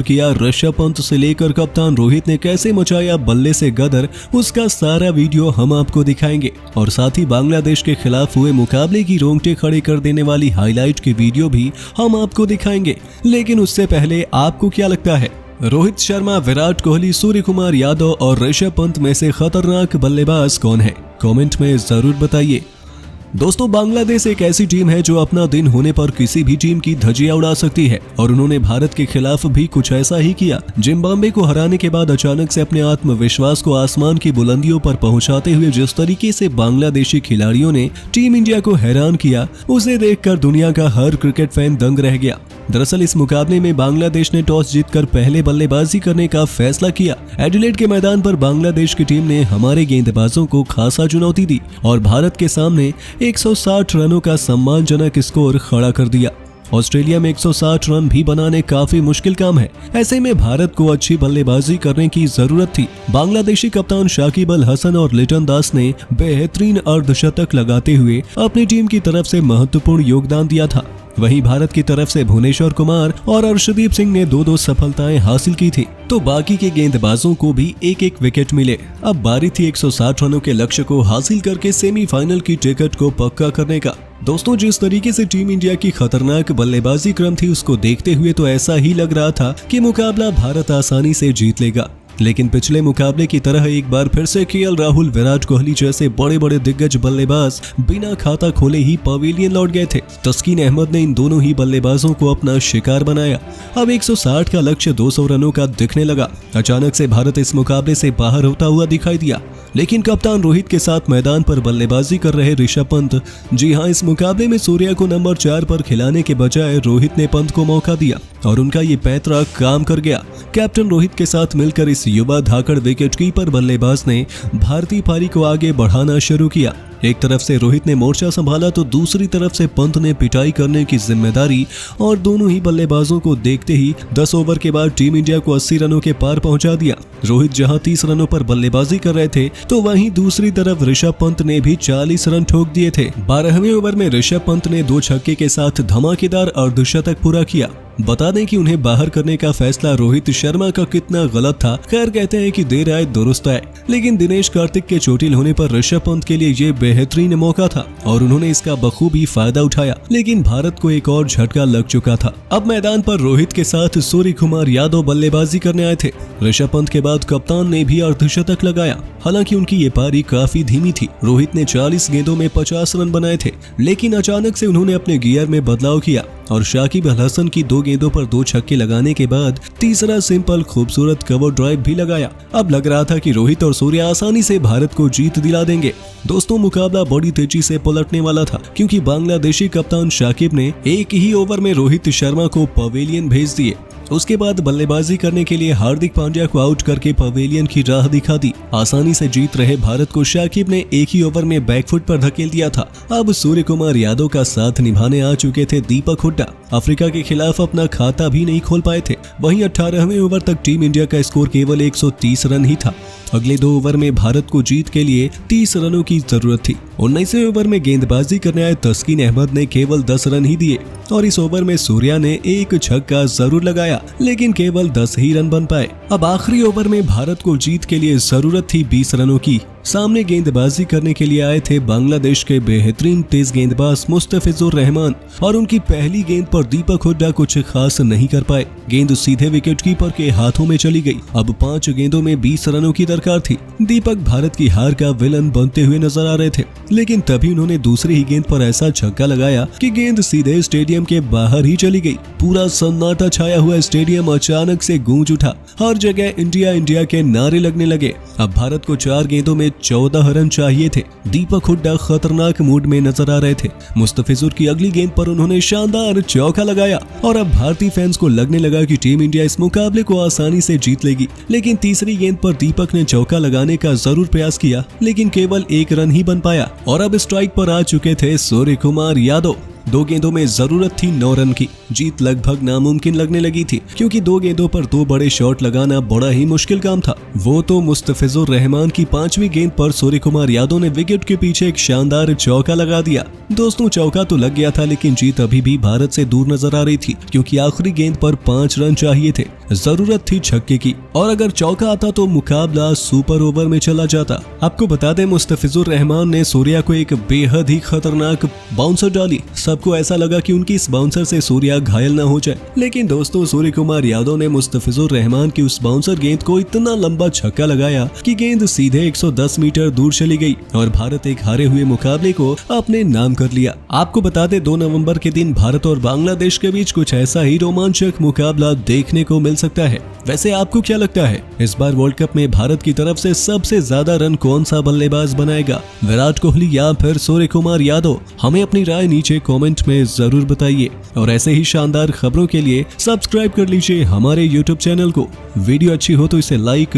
किया, ऋषभ पंत से लेकर कप्तान रोहित ने कैसे मचाया बल्ले से गदर, उसका सारा वीडियो हम आपको दिखाएंगे। और साथ ही बांग्लादेश के खिलाफ हुए मुकाबले की रोंगटे खड़े कर देने वाली हाईलाइट के वीडियो भी हम आपको दिखाएंगे। लेकिन उससे पहले आपको क्या लगता है, रोहित शर्मा, विराट कोहली, सूर्य कुमार यादव और ऋषभ पंत में से खतरनाक बल्लेबाज कौन है? कमेंट में जरूर बताइए। दोस्तों, बांग्लादेश एक ऐसी टीम है जो अपना दिन होने पर किसी भी टीम की धज्जियां उड़ा सकती है और उन्होंने भारत के खिलाफ भी कुछ ऐसा ही किया। जिम्बाब्वे को हराने के बाद अचानक से अपने आत्मविश्वास को आसमान की बुलंदियों पर पहुंचाते हुए जिस तरीके से बांग्लादेशी खिलाड़ियों ने टीम इंडिया को हैरान किया, उसे देखकर दुनिया का हर क्रिकेट फैन दंग रह गया। दरअसल इस मुकाबले में बांग्लादेश ने टॉस जीतकर पहले बल्लेबाजी करने का फैसला किया। एडिलेड के मैदान पर बांग्लादेश की टीम ने हमारे गेंदबाजों को खासा चुनौती दी और भारत के सामने 160 रनों का सम्मानजनक स्कोर खड़ा कर दिया। ऑस्ट्रेलिया में 160 रन भी बनाने काफी मुश्किल काम है। ऐसे में भारत को अच्छी बल्लेबाजी करने की जरूरत थी। बांग्लादेशी कप्तान शाकिब अल हसन और लिटन दास ने बेहतरीन अर्धशतक लगाते हुए अपनी टीम की तरफ से महत्वपूर्ण योगदान दिया था। वहीं भारत की तरफ से भुवनेश्वर कुमार और अर्शदीप सिंह ने 2-2 सफलताएं हासिल की थी, तो बाकी के गेंदबाजों को भी एक एक विकेट मिले। अब बारी थी 160 रनों के लक्ष्य को हासिल करके सेमीफाइनल की टिकट को पक्का करने का। दोस्तों, जिस तरीके से टीम इंडिया की खतरनाक बल्लेबाजी क्रम थी, उसको देखते हुए तो ऐसा ही लग रहा था कि मुकाबला भारत आसानी से जीत लेगा। लेकिन पिछले मुकाबले की तरह एक बार फिर से केएल राहुल, विराट कोहली जैसे बड़े बड़े दिग्गज बल्लेबाज बिना खाता खोले ही पवेलियन लौट गए थे। तस्कीन अहमद ने इन दोनों ही बल्लेबाजों को अपना शिकार बनाया। अब 160 का लक्ष्य 200 रनों का दिखने लगा। अचानक से भारत इस मुकाबले से बाहर होता हुआ दिखाई दिया, लेकिन कप्तान रोहित के साथ मैदान पर बल्लेबाजी कर रहे ऋषभ पंत, जी हां, इस मुकाबले में सूर्या को नंबर 4 पर खिलाने के बजाय रोहित ने पंत को मौका दिया और उनका ये पैंतरा काम कर गया। कैप्टन रोहित के साथ मिलकर इस युवा धाकड़ विकेटकीपर बल्लेबाज ने भारतीय पारी को आगे बढ़ाना शुरू किया। एक तरफ से रोहित ने मोर्चा संभाला तो दूसरी तरफ से पंत ने पिटाई करने की जिम्मेदारी और दोनों ही बल्लेबाजों को देखते ही 10 ओवर के बाद टीम इंडिया को 80 रनों के पार पहुंचा दिया। रोहित जहां 30 रनों पर बल्लेबाजी कर रहे थे, तो वहीं दूसरी तरफ ऋषभ पंत ने भी 40 रन ठोक दिए थे। 12वें ओवर में ऋषभ पंत ने 2 छक्के के साथ धमाकेदार अर्धशतक पूरा किया। बता दें कि उन्हें बाहर करने का फैसला रोहित शर्मा का कितना गलत था। खैर, कहते हैं कि देर आए दुरुस्त आए, लेकिन दिनेश कार्तिक के चोटिल होने पर ऋषभ पंत के लिए ये बेहतरीन मौका था और उन्होंने इसका बखूबी फायदा उठाया। लेकिन भारत को एक और झटका लग चुका था। अब मैदान पर रोहित के साथ सूर्य कुमार यादव बल्लेबाजी करने आए थे। ऋषभ पंत के बाद कप्तान ने भी अर्धशतक लगाया। हालांकि उनकी ये पारी काफी धीमी थी। रोहित ने 40 गेंदों में 50 रन बनाए थे, लेकिन अचानक से उन्होंने अपने गियर में बदलाव किया और शाकिब अल हसन की 2 गेंदों पर 2 छक्के लगाने के बाद तीसरा सिंपल खूबसूरत कवर ड्राइव भी लगाया। अब लग रहा था कि रोहित और सूर्या आसानी से भारत को जीत दिला देंगे। दोस्तों, मुकाबला बड़ी तेजी से पलटने वाला था, क्योंकि बांग्लादेशी कप्तान शाकिब ने एक ही ओवर में रोहित शर्मा को पवेलियन भेज दिए। उसके बाद बल्लेबाजी करने के लिए हार्दिक पांड्या को आउट करके पवेलियन की राह दिखा दी। आसानी से जीत रहे भारत को शाकिब ने एक ही ओवर में बैकफुट पर धकेल दिया था। अब सूर्य कुमार यादव का साथ निभाने आ चुके थे दीपक हुड्डा। अफ्रीका के खिलाफ अपना खाता भी नहीं खोल पाए थे। वहीं 18वें ओवर तक टीम इंडिया का स्कोर केवल 130 रन ही था। अगले 2 ओवर में भारत को जीत के लिए 30 रनों की जरूरत थी। 19वें ओवर में गेंदबाजी करने आए तस्कीन अहमद ने केवल 10 रन ही दिए और इस ओवर में सूर्या ने एक छक्का जरूर लगाया, लेकिन केवल 10 ही रन बन पाए। अब आखिरी ओवर में भारत को जीत के लिए जरूरत थी 20 रनों की। सामने गेंदबाजी करने के लिए आए थे बांग्लादेश के बेहतरीन तेज गेंदबाज मुस्तफिजुर रहमान और उनकी पहली गेंद पर दीपक हुड्डा कुछ खास नहीं कर पाए। गेंद सीधे विकेटकीपर के हाथों में चली गई। अब 5 गेंदों में 20 रनों की दरकार थी। दीपक भारत की हार का विलन बनते हुए नजर आ रहे थे, लेकिन तभी उन्होंने दूसरी ही गेंद पर ऐसा छक्का लगाया कि गेंद सीधे स्टेडियम के बाहर ही चली गई। पूरा सन्नाटा छाया हुआ स्टेडियम अचानक से गूंज उठा। हर जगह इंडिया इंडिया के नारे लगने लगे। अब भारत को 4 गेंदों में 14 रन चाहिए थे। दीपक हुड्डा खतरनाक मूड में नजर आ रहे थे। मुस्तफिजुर की अगली गेंद पर उन्होंने शानदार चौका लगाया और अब भारतीय फैंस को लगने लगा कि टीम इंडिया इस मुकाबले को आसानी से जीत लेगी। लेकिन तीसरी गेंद पर दीपक ने चौका लगाने का जरूर प्रयास किया, लेकिन केवल 1 रन ही बन पाया और अब स्ट्राइक पर आ चुके थे सूर्य कुमार यादव। 2 गेंदों में जरूरत थी 9 रन की। जीत लगभग नामुमकिन लगने लगी थी, क्योंकि 2 गेंदों पर 2 बड़े शॉट लगाना बड़ा ही मुश्किल काम था। वो तो मुस्तफिजुर रहमान की 5वीं गेंद पर सूर्य कुमार यादव ने विकेट के पीछे एक शानदार चौका लगा दिया। दोस्तों, चौका तो लग गया था, लेकिन जीत अभी भी भारत से दूर नजर आ रही थी, क्योंकि आखिरी गेंद पर 5 रन चाहिए थे। जरूरत थी छक्के की, और अगर चौका आता तो मुकाबला सुपर ओवर में चला जाता। आपको बता दें, मुस्तफिजुर रहमान ने सूर्या को एक बेहद ही खतरनाक बाउंसर डाली। सबको ऐसा लगा कि उनकी इस बाउंसर से सूर्या घायल न हो जाए, लेकिन दोस्तों सूर्य कुमार यादव ने मुस्तफिजुर रहमान की उस बाउंसर गेंद को इतना लंबा छक्का लगाया कि गेंद सीधे 110 मीटर दूर चली गई और भारत एक हारे हुए मुकाबले को अपने नाम कर लिया। आपको बता दें, 2 नवंबर के दिन भारत और बांग्लादेश के बीच कुछ ऐसा ही रोमांचक मुकाबला देखने को मिल सकता है। वैसे आपको क्या लगता है, इस बार वर्ल्ड कप में भारत की तरफ से सबसे ज्यादा रन कौन सा बल्लेबाज बनाएगा, विराट कोहली या फिर सूर्य कुमार यादव? हमें अपनी राय नीचे कमेंट में जरूर बताइए, और ऐसे ही शानदार खबरों के लिए सब्सक्राइब कर लीजिए हमारे YouTube चैनल को। वीडियो अच्छी हो तो इसे लाइक